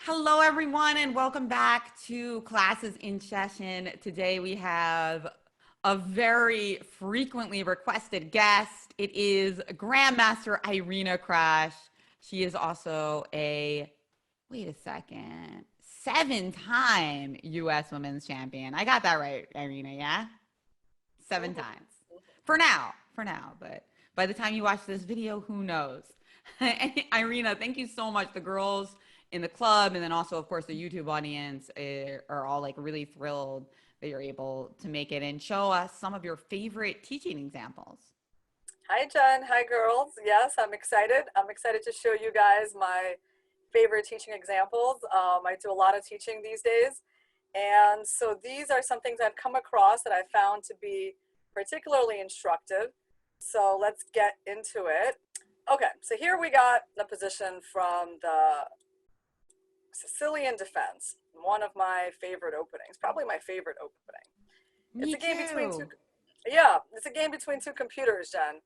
Hello, everyone, and welcome back to Classes in Session. Today we have a very frequently requested guest. It is Grandmaster Irina Krush. She is also wait a second, 7-time U.S. Women's Champion. I got that right, Irina, yeah? 7 times. For now, but by the time you watch this video, who knows? Irina, thank you so much. The girls in the club and then also, of course, the YouTube audience are all like really thrilled that you're able to make it and show us some of your favorite teaching examples. Hi, Jen. Hi, girls. Yes, I'm excited. I'm excited to show you guys my favorite teaching examples. I do a lot of teaching these days. And so these are some things I've come across that I found to be particularly instructive. So let's get into it. Okay, so here we got the position from the Sicilian defense, one of my favorite openings, probably my favorite opening. It's Me a game between too. it's a game between two computers, Jen.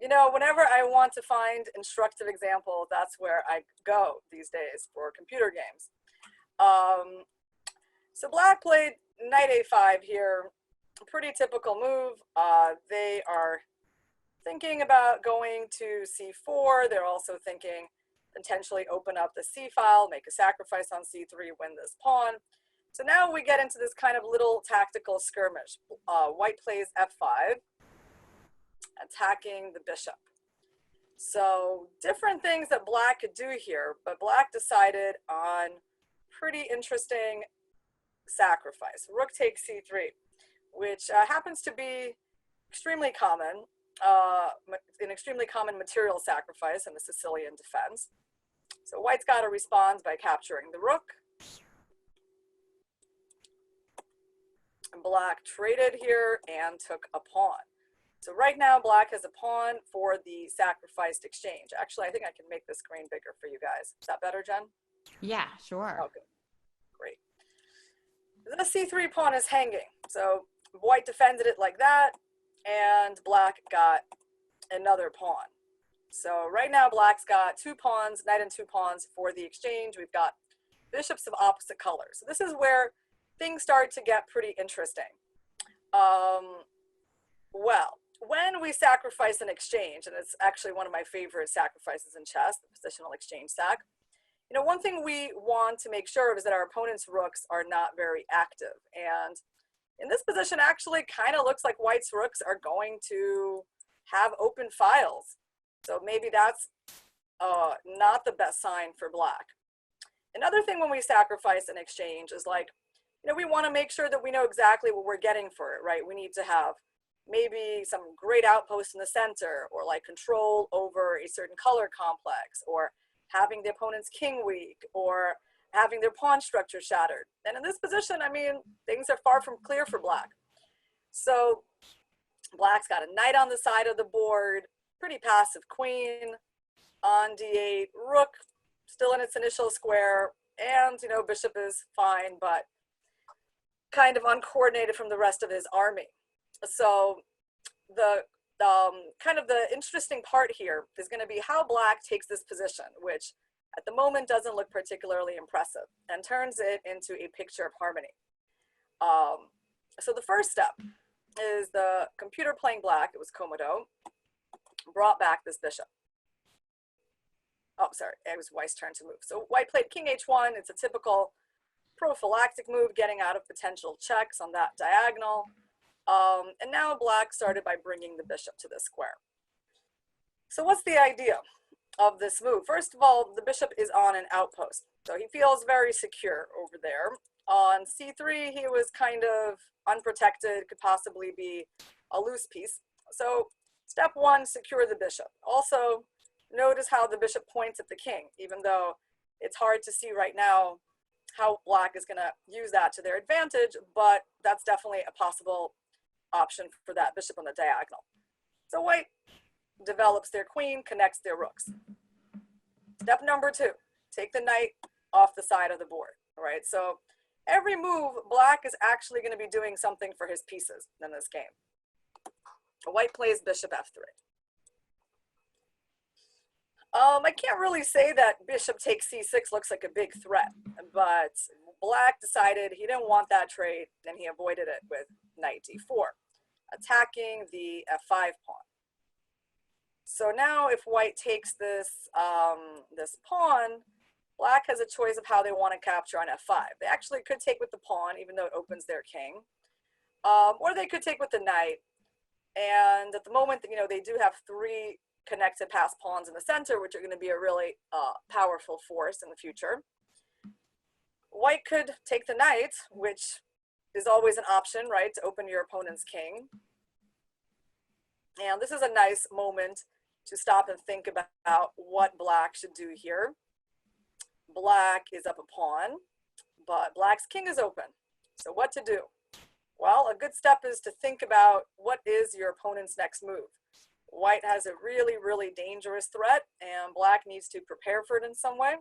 You know, whenever I want to find instructive examples, that's where I go these days for computer games. So Black played knight a5 here, a pretty typical move. They are thinking about going to c4. They're also thinking potentially open up the c file, make a sacrifice on c3, win this pawn. So now we get into this kind of little tactical skirmish. White plays f5, attacking the bishop. So different things that Black could do here, but Black decided on pretty interesting sacrifice. Rook takes c3, which happens to be extremely common, an extremely common material sacrifice in the Sicilian defense. So White's got to respond by capturing the rook. Black traded here and took a pawn. So right now Black has a pawn for the sacrificed exchange. Actually, I think I can make this screen bigger for you guys. Is that better, Jen? Yeah, sure. Okay, great. The c3 pawn is hanging. So White defended it like that, and Black got another pawn. So right now Black's got two pawns, knight and two pawns for the exchange. We've got bishops of opposite colors. So this is where things start to get pretty interesting. Well, when we sacrifice an exchange, and it's actually one of my favorite sacrifices in chess, the positional exchange sac, you know, one thing we want to make sure of is that our opponent's rooks are not very active. And in this position, actually kind of looks like White's rooks are going to have open files. So maybe that's not the best sign for Black. Another thing when we sacrifice an exchange is like, you know, we want to make sure that we know exactly what we're getting for it, right? We need to have maybe some great outpost in the center, or like control over a certain color complex, or having the opponent's king weak, or having their pawn structure shattered. And in this position, I mean, things are far from clear for Black. So Black's got a knight on the side of the board, pretty passive queen on d8, rook still in its initial square, and, you know, bishop is fine, but kind of uncoordinated from the rest of his army. So the kind of the interesting part here is going to be how Black takes this position, which at the moment doesn't look particularly impressive, and turns it into a picture of harmony. So the first step is the computer playing Black, it was Komodo, brought back this bishop. Oh, sorry, it was White's turn to move. So White played king h1. It's a typical prophylactic move, getting out of potential checks on that diagonal. And now Black started by bringing the bishop to this square. So what's the idea of this move? First of all, the bishop is on an outpost, so he feels very secure over there. On c3, he was kind of unprotected, could possibly be a loose piece. So step one, secure the bishop. Also, notice how the bishop points at the king, even though it's hard to see right now how Black is going to use that to their advantage, but that's definitely a possible option for that bishop on the diagonal. So White develops their queen, connects their rooks. Step number two, take the knight off the side of the board. All right, so every move, Black is actually going to be doing something for his pieces in this game. White plays bishop f3. I can't really say that bishop takes c6 looks like a big threat, but black decided he didn't want that trade, and he avoided it with knight d4, attacking the f5 pawn. So now if white takes this, this pawn, black has a choice of how they want to capture on f5. They actually could take with the pawn, even though it opens their king, or they could take with the knight. And at the moment, you know, they do have 3 connected pass pawns in the center, which are going to be a really powerful force in the future. White could take the knight, which is always an option, right, to open your opponent's king. And this is a nice moment to stop and think about what black should do here. Black is up a pawn, but black's king is open. So what to do? Well, a good step is to think about what is your opponent's next move. White has a really, really dangerous threat, and black needs to prepare for it in some way.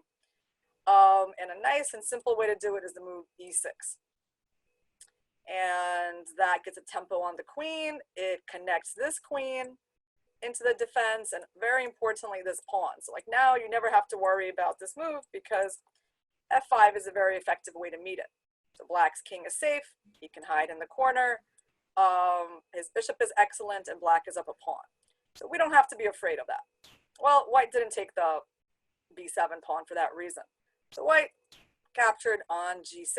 And a nice and simple way to do it is the move e6. And that gets a tempo on the queen. It connects this queen into the defense, and very importantly, this pawn. So like now you never have to worry about this move because f5 is a very effective way to meet it. So black's king is safe. He can hide in the corner. His bishop is excellent, and black is up a pawn. So we don't have to be afraid of that. Well, white didn't take the b7 pawn for that reason. So white captured on g6.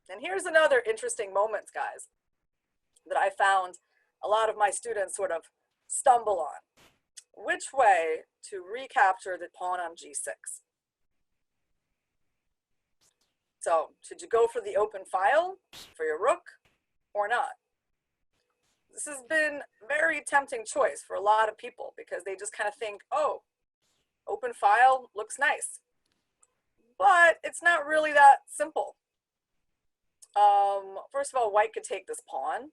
And here's another interesting moment, guys, that I found a lot of my students sort of stumble on. Which way to recapture the pawn on g6? So should you go for the open file for your rook or not? This has been a very tempting choice for a lot of people because they just kind of think, oh, open file looks nice. But it's not really that simple. First of all, white could take this pawn.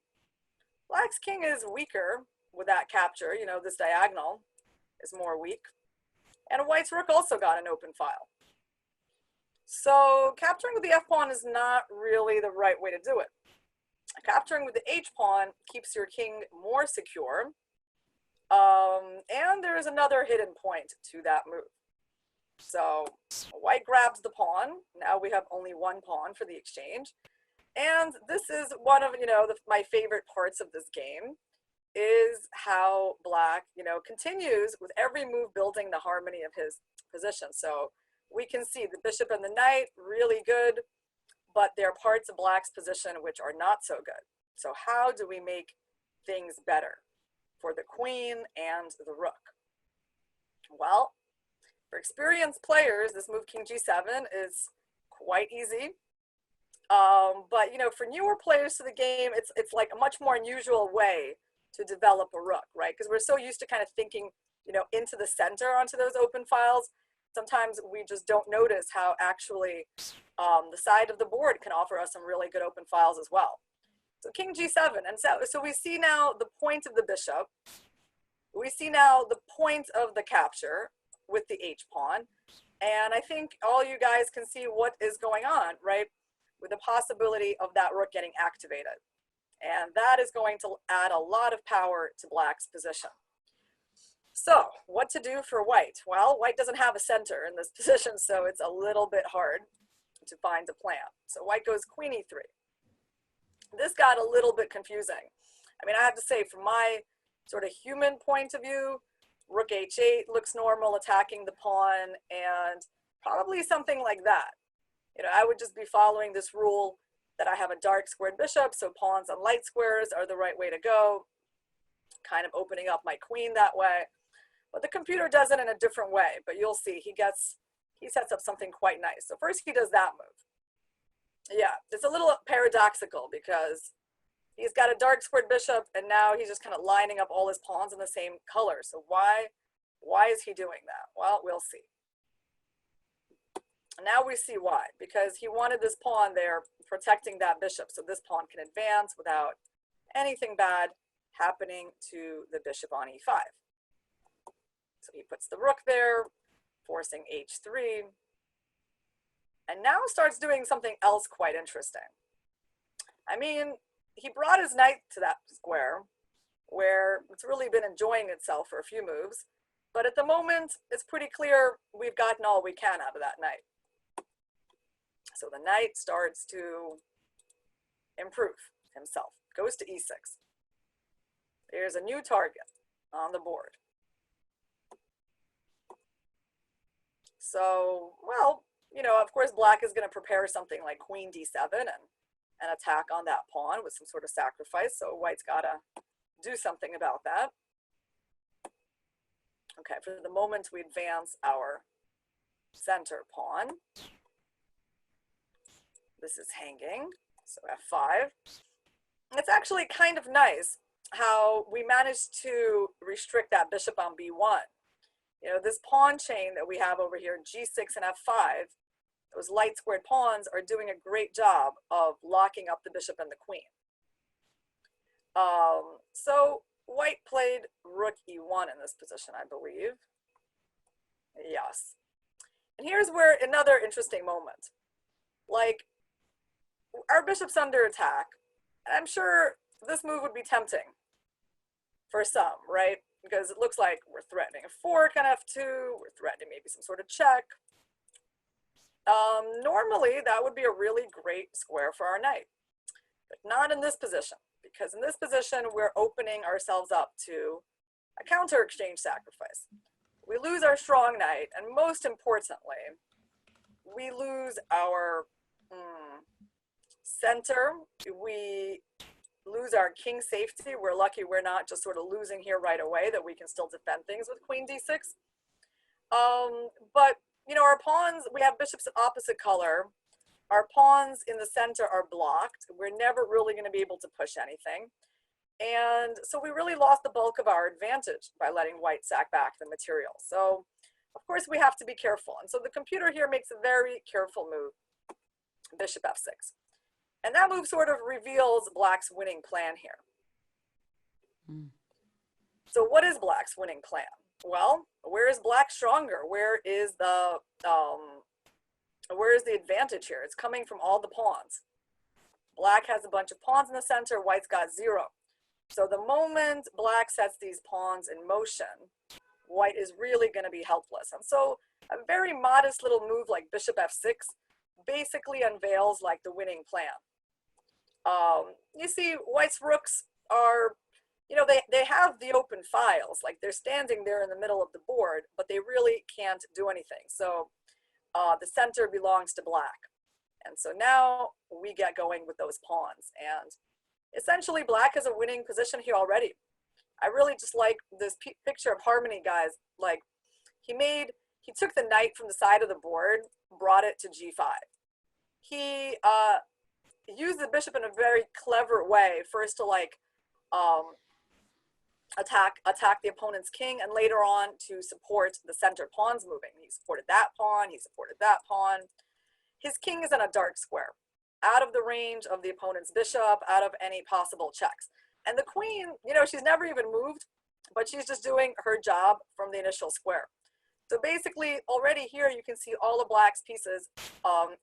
Black's king is weaker with that capture. You know, this diagonal is more weak. And white's rook also got an open file. So capturing with the f pawn is not really the right way to do it. Capturing with the h pawn keeps your king more secure. And there is another hidden point to that move. So white grabs the pawn. Now we have only one pawn for the exchange. And this is one of, you know, my favorite parts of this game is how black, you know, continues with every move building the harmony of his position. So we can see the bishop and the knight really good, but there are parts of black's position which are not so good. So how do we make things better for the queen and the rook? Well, for experienced players, this move king g7 is quite easy. But you know, for newer players to the game, it's like a much more unusual way to develop a rook, right? Because we're so used to kind of thinking, you know, into the center onto those open files. Sometimes we just don't notice how actually the side of the board can offer us some really good open files as well. So king g7, and so we see now the point of the bishop. We see now the point of the capture with the h pawn, and I think all you guys can see what is going on, right? With the possibility of that rook getting activated. And that is going to add a lot of power to black's position. So what to do for white? Well, white doesn't have a center in this position, so it's a little bit hard to find a plan. So white goes queen e3. This got a little bit confusing. I mean, I have to say, from my sort of human point of view, rook h8 looks normal, attacking the pawn, and probably something like that. You know, I would just be following this rule that I have a dark squared bishop, so pawns on light squares are the right way to go, kind of opening up my queen that way. But the computer does it in a different way, but you'll see he sets up something quite nice. So first he does that move. Yeah, it's a little paradoxical because he's got a dark squared bishop, and now he's just kind of lining up all his pawns in the same color. So why is he doing that? Well, we'll see. Now we see why, because he wanted this pawn there protecting that bishop, so this pawn can advance without anything bad happening to the bishop on e5. So he puts the rook there, forcing h3, and now starts doing something else quite interesting. I mean, he brought his knight to that square where it's really been enjoying itself for a few moves, But at the moment, it's pretty clear we've gotten all we can out of that knight. So the knight starts to improve himself, goes to e6. There's a new target on the board. So, well, you know, of course, black is going to prepare something like queen d7 and attack on that pawn with some sort of sacrifice. So white's got to do something about that. Okay, for the moment, we advance our center pawn. This is hanging, so f5. It's actually kind of nice how we managed to restrict that bishop on b1. You know, this pawn chain that we have over here, g6 and f5, those light squared pawns are doing a great job of locking up the bishop and the queen. So white played rook e1 in this position, I believe. Yes. And here's where another interesting moment. Like, our bishop's under attack, and I'm sure this move would be tempting for some, right? Because it looks like we're threatening a fork on f2, we're threatening maybe some sort of check. Normally, that would be a really great square for our knight, but not in this position, because in this position, we're opening ourselves up to a counter exchange sacrifice. We lose our strong knight, and most importantly, we lose our center. We lose our king safety. We're lucky we're not just sort of losing here right away, that we can still defend things with queen d6. But, you know, our pawns, we have bishops opposite color. Our pawns in the center are blocked. We're never really going to be able to push anything. And so we really lost the bulk of our advantage by letting white sack back the material. So, of course, we have to be careful. And so the computer here makes a very careful move, bishop f6. And that move sort of reveals black's winning plan here. So what is black's winning plan? Well, where is black stronger? Where is the advantage here? It's coming from all the pawns. Black has a bunch of pawns in the center, white's got 0. So the moment black sets these pawns in motion, white is really going to be helpless. And so a very modest little move like bishop f6 basically unveils like the winning plan. You see, white's rooks are, you know, they have the open files, like they're standing there in the middle of the board, but they really can't do anything. So the center belongs to black. And so now we get going with those pawns. And essentially, black is a winning position here already. I really just like this picture of harmony, guys. Like, he took the knight from the side of the board, brought it to g5. He used the bishop in a very clever way, first to like attack the opponent's king, and later on to support the center pawns moving. He supported that pawn, he supported that pawn. His king is in a dark square, out of the range of the opponent's bishop, out of any possible checks. And the queen, you know, she's never even moved, but she's just doing her job from the initial square. So basically, already here you can see all of black's pieces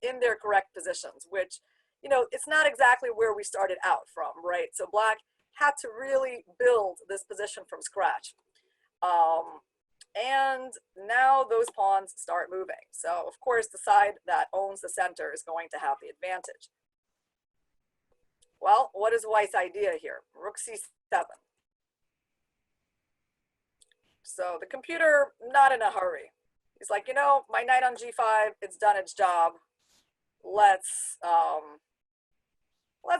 in their correct positions, which, you know, it's not exactly where we started out from, right? So black had to really build this position from scratch. And now those pawns start moving. So of course, the side that owns the center is going to have the advantage. Well, what is white's idea here? Rook c7. So the computer, not in a hurry. He's like, you know, my knight on g5, it's done its job. Let's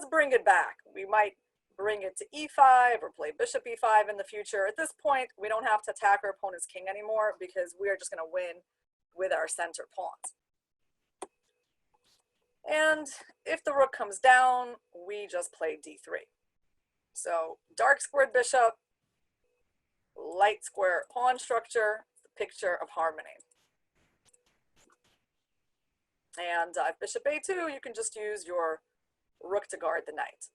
bring it back. We might bring it to e5 or play bishop e5 in the future. At this point, we don't have to attack our opponent's king anymore because we are just going to win with our center pawns. And if the rook comes down, we just play d3. So dark squared bishop, light square pawn structure, the picture of harmony. And bishop a2, you can just use your rook to guard the knight.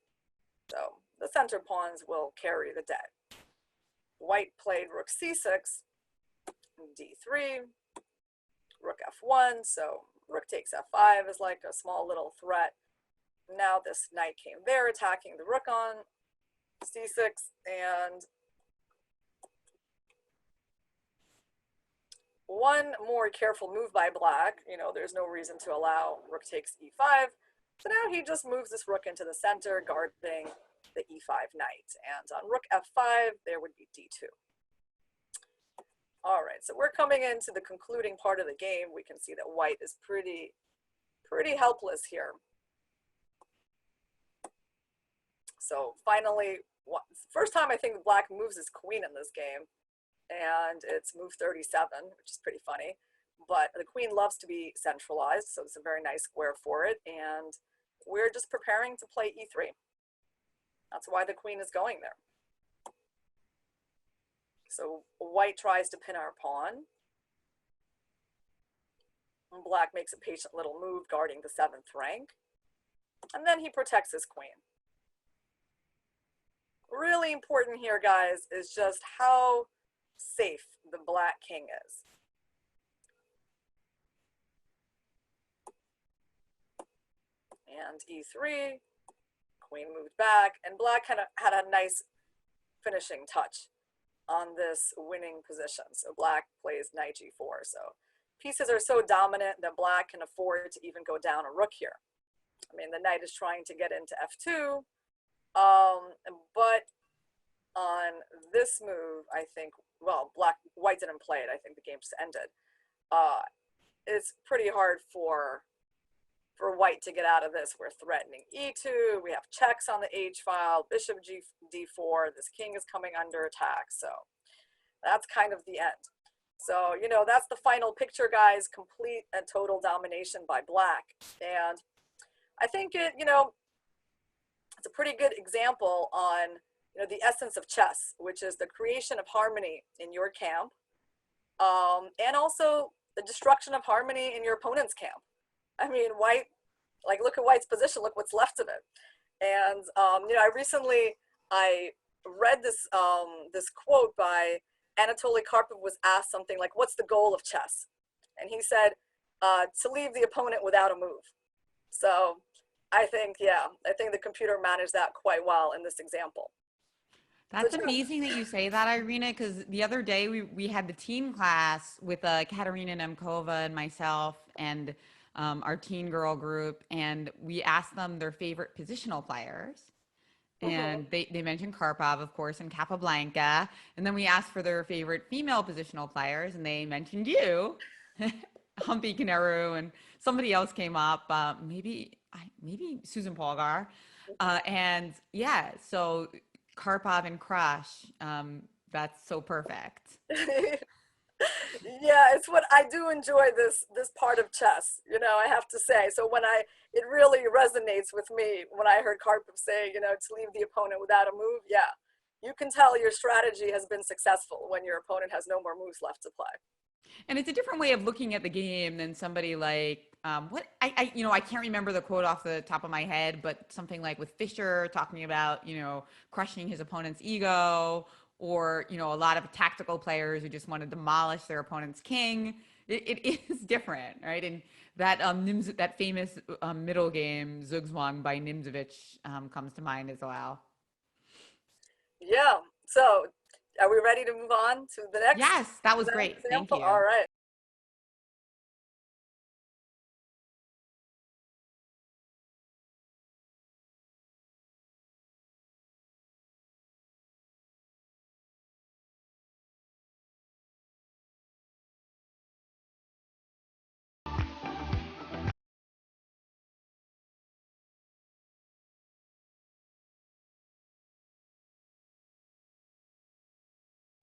So the center pawns will carry the day. White played rook c6, d3, rook f1, so rook takes f5 is like a small little threat. Now this knight came there attacking the rook on c6, and one more careful move by black. There's no reason to allow rook takes e5. So now he just moves this rook into the center, guarding the e5 knight. And on rook f5, there would be d2. All right, so we're coming into the concluding part of the game. We can see that white is pretty helpless here. So finally, first time I think black moves his queen in this game, and it's move 37, which is pretty funny. But the queen loves to be centralized, so it's a very nice square for it, and we're just preparing to play e3. That's why the queen is going there. So white tries to pin our pawn. And black makes a patient little move guarding the 7th rank. And then he protects his queen. Really important here, guys, is just how safe the black king is. And e3, queen moved back, and black kind of had a nice finishing touch on this winning position. So black plays knight g4. So pieces are so dominant that black can afford to even go down a rook here. I mean, the knight is trying to get into f2, but on this move, I think, well, white didn't play it. I think the game just ended. It's pretty hard for white to get out of this. We're threatening e2. We have checks on the h file, bishop d4. This king is coming under attack. So that's kind of the end. So, that's the final picture, guys. Complete and total domination by black. And I think it's a pretty good example on, the essence of chess, which is the creation of harmony in your camp, and also the destruction of harmony in your opponent's camp. I mean, white, look at white's position, look what's left of it. And, I read this, this quote by Anatoly Karpov. Was asked something like, what's the goal of chess? And he said, to leave the opponent without a move. So I think the computer managed that quite well in this example. That's amazing that you say that, Irina, because the other day we had the team class with Katerina Nemkova and myself and our teen girl group, and we asked them their favorite positional players. And they mentioned Karpov, of course, and Capablanca. And then we asked for their favorite female positional players, and they mentioned you, Humpy Kineru, and somebody else came up, maybe Susan Polgar. And yeah, so Karpov and Krush, that's so perfect. Yeah, it's what I do enjoy this part of chess, I have to say. So it really resonates with me when I heard Karpov say, to leave the opponent without a move. Yeah, you can tell your strategy has been successful when your opponent has no more moves left to play. And it's a different way of looking at the game than somebody like I can't remember the quote off the top of my head, but something like with Fischer talking about, crushing his opponent's ego, or, a lot of tactical players who just want to demolish their opponent's king. It is different, right? And that that famous middle game, Zugzwang by Nimzovich, comes to mind as well. Yeah. So are we ready to move on to the next? Yes, that was great. Example? Thank you. All right.